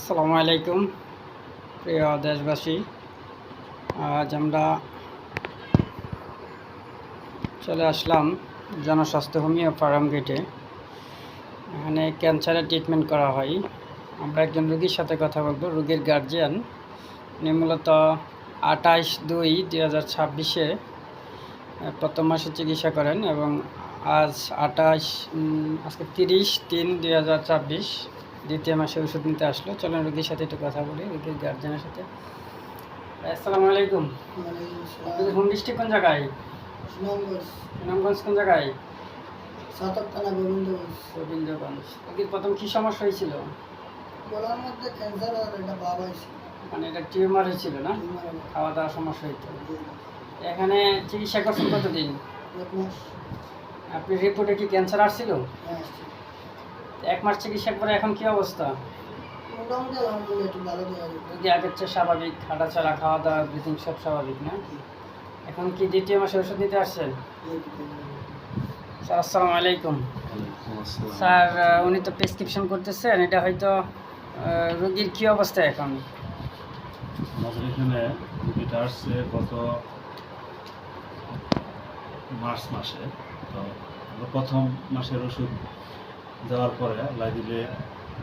আসসালামু আলাইকুম প্রিয় দেশবাসী। আজ আমরা চলে আসলাম জনস্বাস্থ্য হোমিও ফার্ম গেটে। এখানে ক্যান্সারের ট্রিটমেন্ট করা হয়। আমরা একজন রোগীর সাথে কথা বলবো, রোগীর গার্জিয়ান। উনি মূলত 28/2/2026 প্রথম মাসে চিকিৎসা করেন এবং আজ আজকে 30/3/2026 দ্বিতীয় মাসে ওষুধ নিতে আসলো। চলেন রোগীর সাথে একটু কথা বলি, রোগীর গার্জেনের সাথে। আসসালামু আলাইকুম। আপনাদের হোম ডিস্ট্রিক্ট কোন জায়গায়? সুনামগঞ্জ। কোন জায়গায়? গোবিন্দগঞ্জ। রোগীর প্রথম কি সমস্যা হয়েছিল? মানে এটা টিউমার হয়েছিল না? খাওয়া দাওয়ার সমস্যা হইতো। এখানে চিকিৎসা করছেন কতদিন? আপনি রিপোর্টে কি ক্যান্সার আসছিল? 1 মাস চিকিৎসা করে এখন কি অবস্থা? যদি আগের চেয়ে স্বাভাবিক, হাঁটাচলা, খাওয়া দাওয়া, ব্রিথিং সব স্বাভাবিক না? এখন কি দ্বিতীয় মাসে ওষুধ নিতে আসছেন? স্যার আসসালামু আলাইকুম। স্যার উনি তো প্রেসক্রিপশন করতেছেন, এটা হয়তো রোগীর কি অবস্থা এখন? আমাদের এখানে রোগীটা আসছে গত মার্চ মাসে। তো প্রথম মাসের ওষুধ দেওয়ার পরে লাগিলে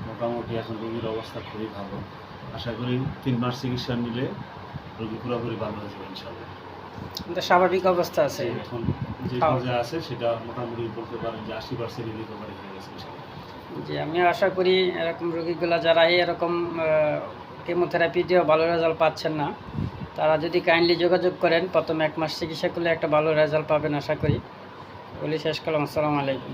মোটামুটি এখন রোগীর অবস্থা খুবই ভালো। আশা করি 3 মাস চিকিৎসা নিলে রোগী পুরোপুরি ভালো হয়ে যাবে ইনশাআল্লাহ। স্বাভাবিক অবস্থা আছে এখন যে পর্যায়ে আছে সেটা মোটামুটি বলতে পারেন যে 80% রিকভারি হয়ে গেছে ইনশাআল্লাহ। জি, আমিও আশা করি এরকম রোগীগুলো যারা এরকম কেমোথেরাপি দিয়েও ভালো রেজাল্ট পাচ্ছেন না, তারা যদি কাইন্ডলি যোগাযোগ করেন, প্রথম 1 মাস চিকিৎসা করলে একটা ভালো রেজাল্ট পাবেন আশা করি। বলি শেষ করলাম। আসসালামু আলাইকুম।